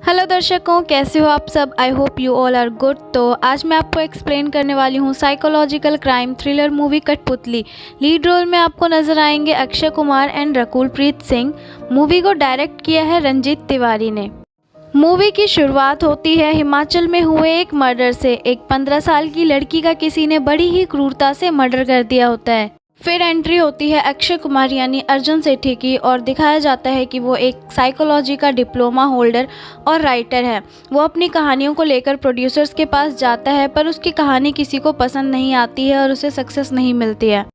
Hello दर्शकों, कैसे हो आप सब। I hope you all are good. तो आज मैं आपको एक्सप्लेन करने वाली हूँ psychological crime thriller movie Kathputli. Lead role में आपको नजर आएंगे अक्षय कुमार एंड रकुल प्रीत सिंह। मूवी को डायरेक्ट किया है रंजीत तिवारी ने। मूवी की शुरुआत होती है हिमाचल में हुए एक मर्डर से। एक 15 साल की लड़की का किसी ने बड़ी ही क्रूरता से मर्डर कर दिया होता है। फिर एंट्री होती है अक्षय कुमार यानी अर्जुन सेठी की और दिखाया जाता है कि वो एक साइकोलॉजी का डिप्लोमा होल्डर और राइटर है। वो अपनी कहानियों को लेकर प्रोड्यूसर्स के पास जाता है, पर उसकी कहानी किसी को पसंद नहीं आती है और उसे सक्सेस नहीं मिलती है।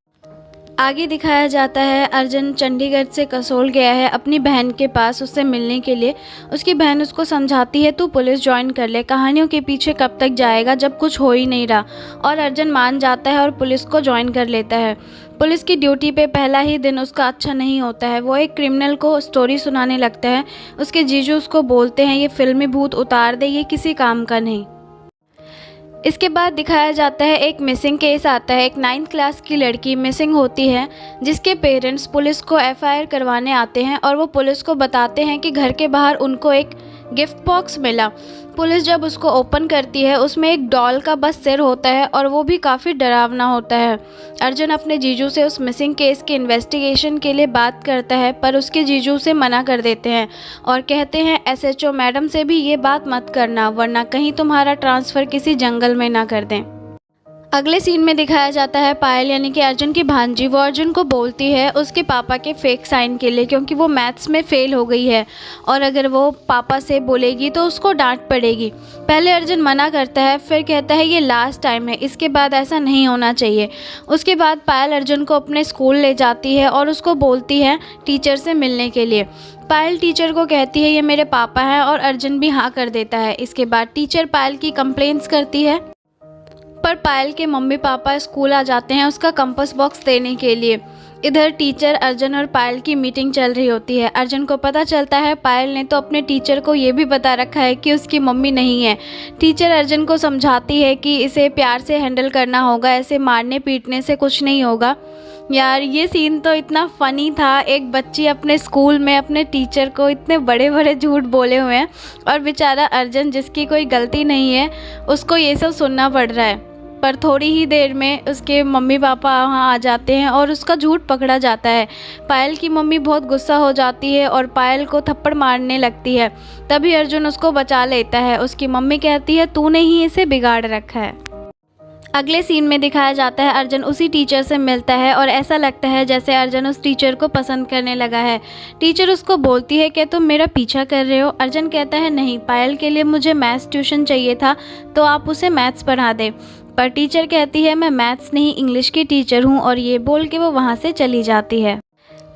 आगे दिखाया जाता है अर्जुन चंडीगढ़ से कसोल गया है अपनी बहन के पास उससे मिलने के लिए। उसकी बहन उसको समझाती है तू पुलिस ज्वाइन कर ले, कहानियों के पीछे कब तक जाएगा जब कुछ हो ही नहीं रहा। और अर्जुन मान जाता है और पुलिस को ज्वाइन कर लेता है। पुलिस की ड्यूटी पे पहला ही दिन उसका अच्छा नहीं होता है। वो एक क्रिमिनल को स्टोरी सुनाने लगता है। उसके जीजू उसको बोलते हैं ये फिल्मी भूत उतार दे, ये किसी काम का नहीं। इसके बाद दिखाया जाता है एक मिसिंग केस आता है। एक 9th क्लास की लड़की मिसिंग होती है जिसके पेरेंट्स पुलिस को FIR करवाने आते हैं और वो पुलिस को बताते हैं कि घर के बाहर उनको एक गिफ्ट बॉक्स मिला। पुलिस जब उसको ओपन करती है उसमें एक डॉल का बस सिर होता है और वो भी काफ़ी डरावना होता है। अर्जुन अपने जीजू से उस मिसिंग केस के इन्वेस्टिगेशन के लिए बात करता है, पर उसके जीजू से मना कर देते हैं और कहते हैं SHO मैडम से भी ये बात मत करना, वरना कहीं तुम्हारा ट्रांसफ़र किसी जंगल में ना कर दें। अगले सीन में दिखाया जाता है पायल यानी कि अर्जुन की भांजी। वो अर्जुन को बोलती है उसके पापा के फेक साइन के लिए, क्योंकि वो मैथ्स में फ़ेल हो गई है और अगर वो पापा से बोलेगी तो उसको डांट पड़ेगी। पहले अर्जुन मना करता है, फिर कहता है ये लास्ट टाइम है, इसके बाद ऐसा नहीं होना चाहिए। उसके बाद पायल अर्जुन को अपने स्कूल ले जाती है और उसको बोलती है टीचर से मिलने के लिए। पायल टीचर को कहती है ये मेरे पापा हैं और अर्जुन भी हाँ कर देता है। इसके बाद टीचर पायल की कंप्लेंट्स करती है, पर पायल के मम्मी पापा स्कूल आ जाते हैं उसका कंपास बॉक्स देने के लिए। इधर टीचर अर्जुन और पायल की मीटिंग चल रही होती है। अर्जुन को पता चलता है पायल ने तो अपने टीचर को ये भी बता रखा है कि उसकी मम्मी नहीं है। टीचर अर्जुन को समझाती है कि इसे प्यार से हैंडल करना होगा, ऐसे मारने पीटने से कुछ नहीं होगा। यार ये सीन तो इतना फ़नी था। एक बच्ची अपने स्कूल में अपने टीचर को इतने बड़े बड़े झूठ बोले हुए हैं और बेचारा अर्जुन जिसकी कोई गलती नहीं है उसको ये सब सुनना पड़ रहा है। पर थोड़ी ही देर में उसके मम्मी पापा वहाँ आ जाते हैं और उसका झूठ पकड़ा जाता है। पायल की मम्मी बहुत गुस्सा हो जाती है और पायल को थप्पड़ मारने लगती है। तभी अर्जुन उसको बचा लेता है। उसकी मम्मी कहती है तूने ही इसे बिगाड़ रखा है। अगले सीन में दिखाया जाता है अर्जुन उसी टीचर से मिलता है और ऐसा लगता है जैसे अर्जुन उस टीचर को पसंद करने लगा है। टीचर उसको बोलती है कि तुम मेरा पीछा कर रहे हो। अर्जुन कहता है नहीं, पायल के लिए मुझे मैथ्स ट्यूशन चाहिए था तो आप उसे मैथ्स पढ़ा दें। पर टीचर कहती है मैं मैथ्स नहीं इंग्लिश की टीचर हूँ और ये बोल के वो वहाँ से चली जाती है।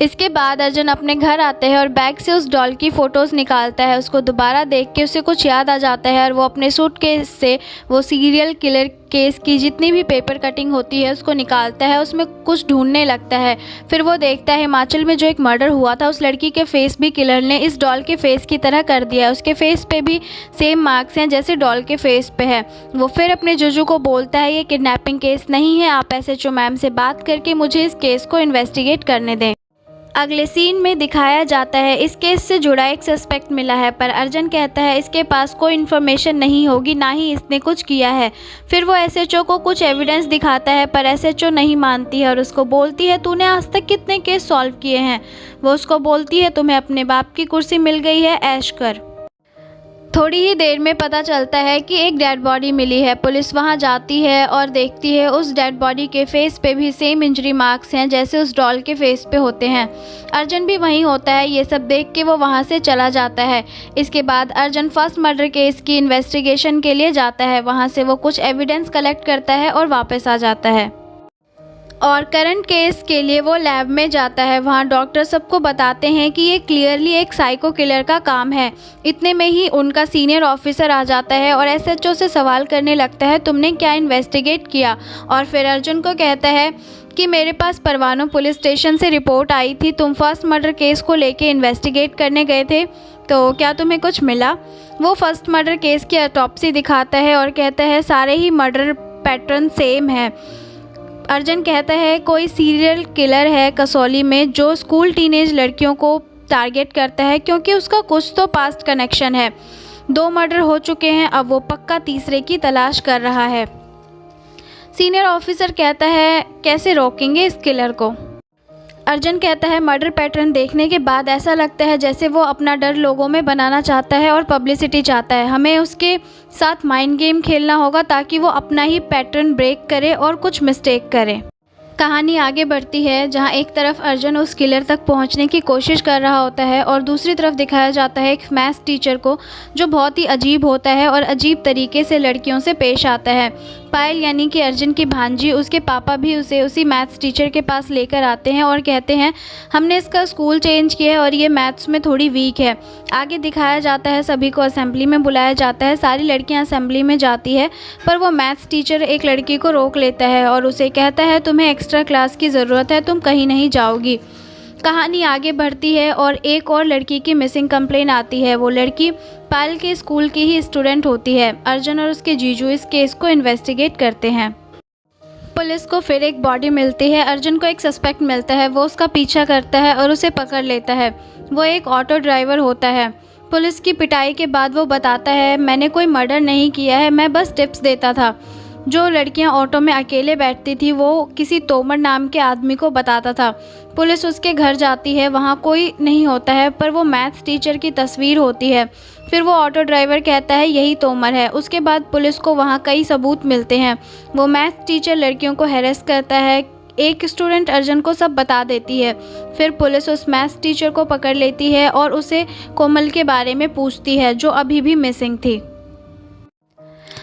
इसके बाद अर्जुन अपने घर आते हैं और बैग से उस डॉल की फ़ोटोज़ निकालता है। उसको दोबारा देख के उसे कुछ याद आ जाता है और वो अपने सूटकेस से वो सीरियल किलर केस की जितनी भी पेपर कटिंग होती है उसको निकालता है। उसमें कुछ ढूंढने लगता है। फिर वो देखता है हिमाचल में जो एक मर्डर हुआ था उस लड़की के फेस भी किलर ने इस डॉल के फेस की तरह कर दिया है। उसके फेस पे भी सेम मार्क्स हैं जैसे डॉल के फेस पे है। वो फिर अपने जीजू को बोलता है ये किडनैपिंग केस नहीं है, आप SHO मैम से बात करके मुझे इस केस को इन्वेस्टिगेट करने दें। अगले सीन में दिखाया जाता है इस केस से जुड़ा एक सस्पेक्ट मिला है, पर अर्जुन कहता है इसके पास कोई इन्फॉर्मेशन नहीं होगी, ना ही इसने कुछ किया है। फिर वो SHO को कुछ एविडेंस दिखाता है, पर SHO नहीं मानती है और उसको बोलती है तूने आज तक कितने केस सॉल्व किए हैं। वो उसको बोलती है तुम्हें अपने बाप की कुर्सी मिल गई है, ऐश कर। थोड़ी ही देर में पता चलता है कि एक डेड बॉडी मिली है। पुलिस वहां जाती है और देखती है उस डेड बॉडी के फेस पे भी सेम इंजरी मार्क्स हैं जैसे उस डॉल के फेस पे होते हैं। अर्जुन भी वहीं होता है। ये सब देख के वो वहां से चला जाता है। इसके बाद अर्जुन फर्स्ट मर्डर केस की इन्वेस्टिगेशन के लिए जाता है। वहां से वो कुछ एविडेंस कलेक्ट करता है और वापस आ जाता है और करंट केस के लिए वो लैब में जाता है। वहाँ डॉक्टर सबको बताते हैं कि ये क्लियरली एक साइको किलर का काम है। इतने में ही उनका सीनियर ऑफिसर आ जाता है और SHO से सवाल करने लगता है तुमने क्या इन्वेस्टिगेट किया। और फिर अर्जुन को कहता है कि मेरे पास परवाणु पुलिस स्टेशन से रिपोर्ट आई थी, तुम फर्स्ट मर्डर केस को लेके इन्वेस्टिगेट करने गए थे, तो क्या तुम्हें कुछ मिला। वो फर्स्ट मर्डर केस की ऑटोप्सी दिखाता है और कहता है सारे ही मर्डर पैटर्न सेम है। अर्जुन कहता है कोई सीरियल किलर है कसौली में जो स्कूल टीनेज लड़कियों को टारगेट करता है क्योंकि उसका कुछ तो पास्ट कनेक्शन है। 2 मर्डर हो चुके हैं, अब वो पक्का तीसरे की तलाश कर रहा है। सीनियर ऑफिसर कहता है, कैसे रोकेंगे इस किलर को? अर्जुन कहता है, मर्डर पैटर्न देखने के बाद ऐसा लगता है जैसे वो अपना डर लोगों में बनाना चाहता है और पब्लिसिटी चाहता है। हमें उसके साथ माइंड गेम खेलना होगा ताकि वो अपना ही पैटर्न ब्रेक करे और कुछ मिस्टेक करे। कहानी आगे बढ़ती है जहां एक तरफ अर्जुन उस किलर तक पहुंचने की कोशिश कर रहा होता है और दूसरी तरफ दिखाया जाता है एक मैथ्स टीचर को जो बहुत ही अजीब होता है और अजीब तरीके से लड़कियों से पेश आता है। पायल यानी कि अर्जुन की भांजी, उसके पापा भी उसे उसी मैथ्स टीचर के पास लेकर आते हैं और कहते हैं हमने इसका स्कूल चेंज किया है और ये मैथ्स में थोड़ी वीक है। आगे दिखाया जाता है सभी को असेंबली में बुलाया जाता है। सारी लड़कियां असेंबली में जाती है पर वो मैथ्स टीचर एक लड़की को रोक लेता है और उसे कहता है तुम्हें एक्स्ट्रा क्लास की ज़रूरत है, तुम कहीं नहीं जाओगी। कहानी आगे बढ़ती है और एक और लड़की की मिसिंग कंप्लेन आती है। वो लड़की पायल के स्कूल की ही स्टूडेंट होती है। अर्जुन और उसके जीजू इस केस को इन्वेस्टिगेट करते हैं। पुलिस को फिर एक बॉडी मिलती है। अर्जुन को एक सस्पेक्ट मिलता है, वो उसका पीछा करता है और उसे पकड़ लेता है। वो एक ऑटो ड्राइवर होता है। पुलिस की पिटाई के बाद वो बताता है मैंने कोई मर्डर नहीं किया है, मैं बस टिप्स देता था। जो लड़कियां ऑटो में अकेले बैठती थी वो किसी तोमर नाम के आदमी को बताता था। पुलिस उसके घर जाती है, वहाँ कोई नहीं होता है पर वो मैथ्स टीचर की तस्वीर होती है। फिर वो ऑटो ड्राइवर कहता है यही तोमर है। उसके बाद पुलिस को वहाँ कई सबूत मिलते हैं। वो मैथ्स टीचर लड़कियों को हैरेस करता है। एक स्टूडेंट अर्जुन को सब बता देती है। फिर पुलिस उस मैथ्स टीचर को पकड़ लेती है और उसे कोमल के बारे में पूछती है जो अभी भी मिसिंग थी।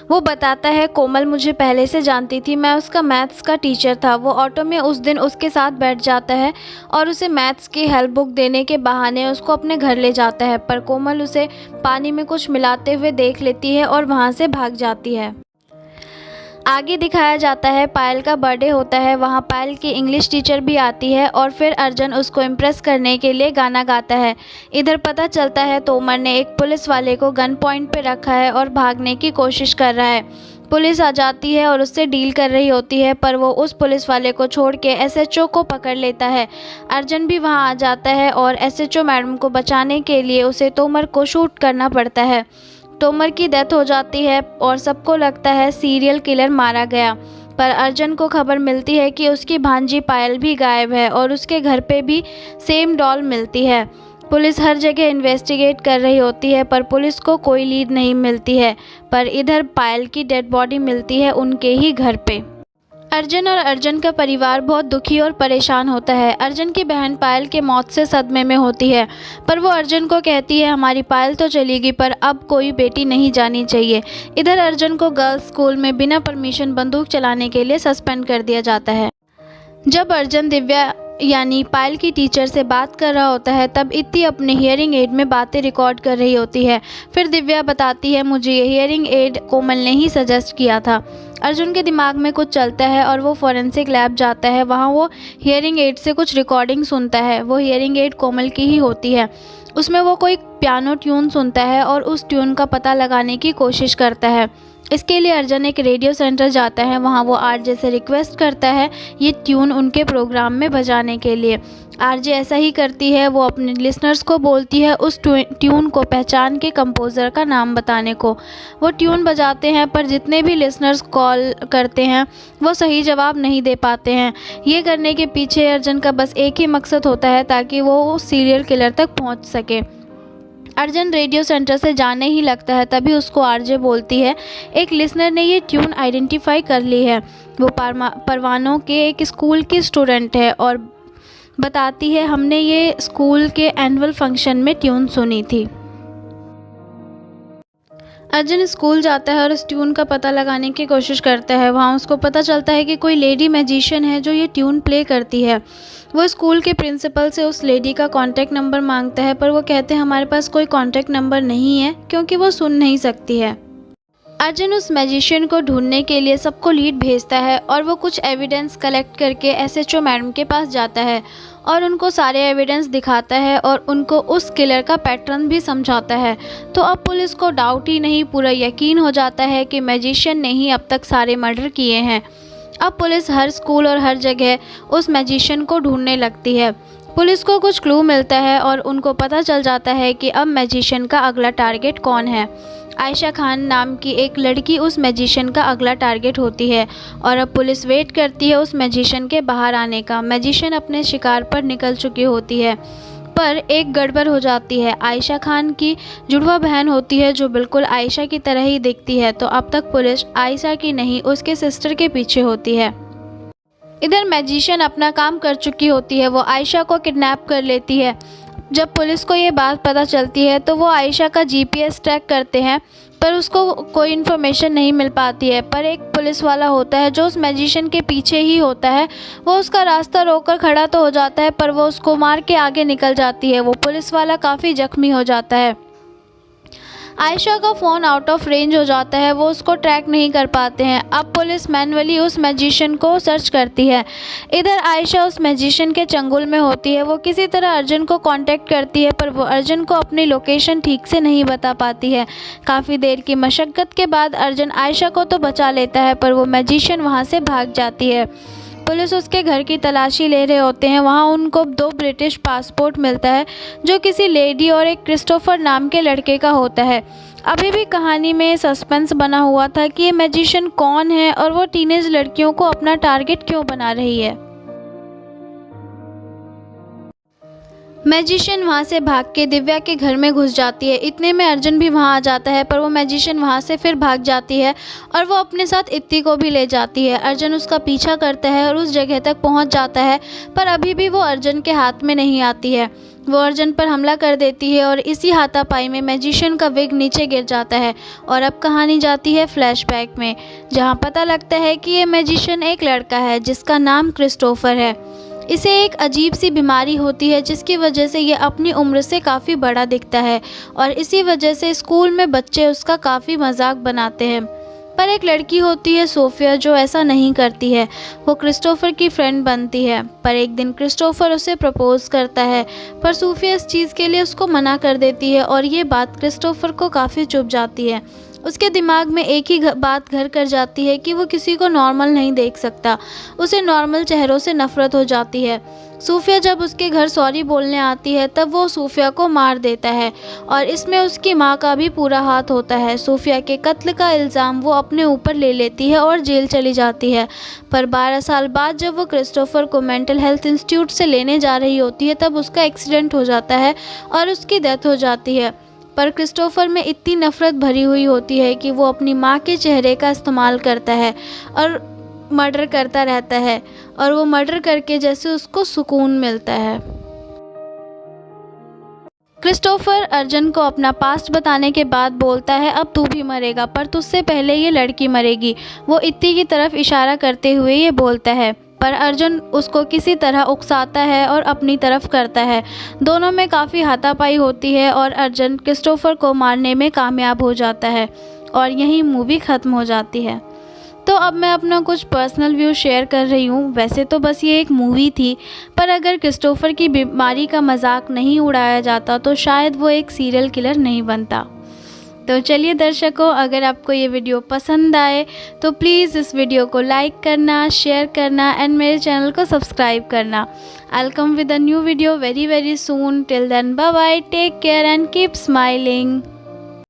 वो बताता है कोमल मुझे पहले से जानती थी, मैं उसका मैथ्स का टीचर था। वो ऑटो में उस दिन उसके साथ बैठ जाता है और उसे मैथ्स की हेल्प बुक देने के बहाने उसको अपने घर ले जाता है पर कोमल उसे पानी में कुछ मिलाते हुए देख लेती है और वहाँ से भाग जाती है। आगे दिखाया जाता है पायल का बर्थडे होता है। वहाँ पायल की इंग्लिश टीचर भी आती है और फिर अर्जुन उसको इम्प्रेस करने के लिए गाना गाता है। इधर पता चलता है तोमर ने एक पुलिस वाले को गन पॉइंट पे रखा है और भागने की कोशिश कर रहा है। पुलिस आ जाती है और उससे डील कर रही होती है पर वो उस पुलिस वाले को छोड़ के एसएचओ को पकड़ लेता है। अर्जुन भी वहाँ आ जाता है और एसएचओ मैडम को बचाने के लिए उसे तोमर को शूट करना पड़ता है। तोमर की डेथ हो जाती है और सबको लगता है सीरियल किलर मारा गया पर अर्जुन को खबर मिलती है कि उसकी भांजी पायल भी गायब है और उसके घर पे भी सेम डॉल मिलती है। पुलिस हर जगह इन्वेस्टिगेट कर रही होती है पर पुलिस को कोई लीड नहीं मिलती है पर इधर पायल की डेड बॉडी मिलती है उनके ही घर पे। अर्जुन और अर्जुन का परिवार बहुत दुखी और परेशान होता है। अर्जुन की बहन पायल के मौत से सदमे में होती है पर वो अर्जुन को कहती है हमारी पायल तो चलेगी पर अब कोई बेटी नहीं जानी चाहिए। इधर अर्जुन को गर्ल्स स्कूल में बिना परमिशन बंदूक चलाने के लिए सस्पेंड कर दिया जाता है। जब अर्जुन दिव्या यानी पायल की टीचर से बात कर रहा होता है तब इत्ती अपने हियरिंग एड में बातें रिकॉर्ड कर रही होती है। फिर दिव्या बताती है मुझे ये हियरिंग एड कोमल ने ही सजेस्ट किया था। अर्जुन के दिमाग में कुछ चलता है और वो फॉरेंसिक लैब जाता है। वहाँ वो हियरिंग एड से कुछ रिकॉर्डिंग सुनता है। वो हियरिंग एड कोमल की ही होती है। उसमें वो कोई पियानो ट्यून सुनता है और उस ट्यून का पता लगाने की कोशिश करता है। इसके लिए अर्जुन एक रेडियो सेंटर जाता है। वहाँ वो आरजे से रिक्वेस्ट करता है ये ट्यून उनके प्रोग्राम में बजाने के लिए। आरजे ऐसा ही करती है। वो अपने लिसनर्स को बोलती है उस ट्यून को पहचान के कंपोज़र का नाम बताने को। वो ट्यून बजाते हैं पर जितने भी लिसनर्स कॉल करते हैं वो सही जवाब नहीं दे पाते हैं। ये करने के पीछे अर्जुन का बस एक ही मकसद होता है ताकि वो उस सीरियल किलर तक पहुँच सके। अर्जुन रेडियो सेंटर से जाने ही लगता है तभी उसको आरजे बोलती है एक लिसनर ने ये ट्यून आइडेंटिफाई कर ली है। वो परवानों के एक स्कूल की स्टूडेंट है और बताती है हमने ये स्कूल के एनुअल फंक्शन में ट्यून सुनी थी। अर्जुन स्कूल जाता है और इस ट्यून का पता लगाने की कोशिश करता है। वहाँ उसको पता चलता है कि कोई लेडी मैजिशियन है जो ये ट्यून प्ले करती है। वो स्कूल के प्रिंसिपल से उस लेडी का कॉन्टैक्ट नंबर मांगता है पर वो कहते हैं हमारे पास कोई कॉन्टैक्ट नंबर नहीं है क्योंकि वो सुन नहीं सकती है। अर्जुन उस मैजिशियन को ढूंढने के लिए सबको लीड भेजता है और वो कुछ एविडेंस कलेक्ट करके एसएचओ मैडम के पास जाता है और उनको सारे एविडेंस दिखाता है और उनको उस किलर का पैटर्न भी समझाता है। तो अब पुलिस को डाउट ही नहीं पूरा यकीन हो जाता है कि मैजिशियन ने ही अब तक सारे मर्डर किए हैं। अब पुलिस हर स्कूल और हर जगह उस मैजिशियन को ढूंढने लगती है। पुलिस को कुछ क्लू मिलता है और उनको पता चल जाता है कि अब मैजिशियन का अगला टारगेट कौन है। आयशा खान नाम की एक लड़की उस मैजिशियन का अगला टारगेट होती है और अब पुलिस वेट करती है उस मैजिशियन के बाहर आने का। मैजिशियन अपने शिकार पर निकल चुकी होती है, पर एक गड़बड़ हो जाती है। आयशा खान की जुड़वा बहन होती है जो बिल्कुल आयशा की तरह ही दिखती है, तो अब तक पुलिस आयशा की नहीं उसके सिस्टर के पीछे होती है। इधर मैजिशियन अपना काम कर चुकी होती है, वो आयशा को किडनैप कर लेती है। जब पुलिस को ये बात पता चलती है तो वो आयशा का जीपीएस ट्रैक करते हैं, पर उसको कोई इन्फॉर्मेशन नहीं मिल पाती है। पर एक पुलिस वाला होता है जो उस मैजिशियन के पीछे ही होता है, वो उसका रास्ता रोककर खड़ा तो हो जाता है, पर वो उसको मार के आगे निकल जाती है। वो पुलिस वाला काफ़ी जख्मी हो जाता है। आयशा का फ़ोन आउट ऑफ रेंज हो जाता है, वो उसको ट्रैक नहीं कर पाते हैं। अब पुलिस मैन्युअली उस मैजिशियन को सर्च करती है। इधर आयशा उस मैजिशियन के चंगुल में होती है। वो किसी तरह अर्जुन को कांटेक्ट करती है, पर वो अर्जुन को अपनी लोकेशन ठीक से नहीं बता पाती है। काफ़ी देर की मशक्क़त के बाद अर्जुन आयशा को तो बचा लेता है, पर वो मैजिशियन वहाँ से भाग जाती है। पुलिस उसके घर की तलाशी ले रहे होते हैं। वहाँ उनको 2 ब्रिटिश पासपोर्ट मिलता है जो किसी लेडी और एक क्रिस्टोफर नाम के लड़के का होता है। अभी भी कहानी में सस्पेंस बना हुआ था कि ये मैजिशियन कौन है और वो टीनेज लड़कियों को अपना टारगेट क्यों बना रही है। मैजिशियन वहाँ से भाग के दिव्या के घर में घुस जाती है। इतने में अर्जुन भी वहाँ आ जाता है, पर वो मैजिशियन वहाँ से फिर भाग जाती है और वो अपने साथ इत्ती को भी ले जाती है। अर्जुन उसका पीछा करता है और उस जगह तक पहुँच जाता है, पर अभी भी वो अर्जुन के हाथ में नहीं आती है। वो अर्जुन पर हमला कर देती है और इसी हाथापाई में मैजिशियन का विग नीचे गिर जाता है। और अब कहानी जाती है फ्लैशबैक में, जहाँ पता लगता है कि ये मैजिशियन एक लड़का है जिसका नाम क्रिस्टोफर है। इसे एक अजीब सी बीमारी होती है जिसकी वजह से ये अपनी उम्र से काफ़ी बड़ा दिखता है और इसी वजह से स्कूल में बच्चे उसका काफ़ी मजाक बनाते हैं। पर एक लड़की होती है सोफिया जो ऐसा नहीं करती है। वो क्रिस्टोफर की फ्रेंड बनती है, पर एक दिन क्रिस्टोफर उसे प्रपोज करता है, पर सोफिया इस चीज़ के लिए उसको मना कर देती है और ये बात क्रिस्टोफर को काफ़ी चुभ जाती है। उसके दिमाग में एक ही बात घर कर जाती है कि वो किसी को नॉर्मल नहीं देख सकता। उसे नॉर्मल चेहरों से नफ़रत हो जाती है। सूफिया जब उसके घर सॉरी बोलने आती है तब वो सूफिया को मार देता है और इसमें उसकी माँ का भी पूरा हाथ होता है। सूफिया के कत्ल का इल्ज़ाम वो अपने ऊपर ले लेती है और जेल चली जाती है। पर 12 साल बाद जब वो क्रिस्टोफर को मेंटल हेल्थ इंस्टीट्यूट से लेने जा रही होती है तब उसका एक्सीडेंट हो जाता है और उसकी डेथ हो जाती है। पर क्रिस्टोफर में इतनी नफ़रत भरी हुई होती है कि वो अपनी माँ के चेहरे का इस्तेमाल करता है और मर्डर करता रहता है और वो मर्डर करके जैसे उसको सुकून मिलता है। क्रिस्टोफर अर्जुन को अपना पास्ट बताने के बाद बोलता है अब तू भी मरेगा, पर तुझसे पहले ये लड़की मरेगी। वो इत्ती की तरफ इशारा करते हुए ये बोलता है, पर अर्जुन उसको किसी तरह उकसाता है और अपनी तरफ करता है। दोनों में काफ़ी हाथापाई होती है और अर्जुन क्रिस्टोफर को मारने में कामयाब हो जाता है और यहीं मूवी ख़त्म हो जाती है। तो अब मैं अपना कुछ पर्सनल व्यू शेयर कर रही हूँ। वैसे तो बस ये एक मूवी थी, पर अगर क्रिस्टोफर की बीमारी का मजाक नहीं उड़ाया जाता तो शायद वो एक सीरियल किलर नहीं बनता। तो चलिए दर्शकों, अगर आपको ये वीडियो पसंद आए तो प्लीज़ इस वीडियो को लाइक करना, शेयर करना एंड मेरे चैनल को सब्सक्राइब करना। I will come with a new video very soon. Till then bye bye, take care and keep smiling.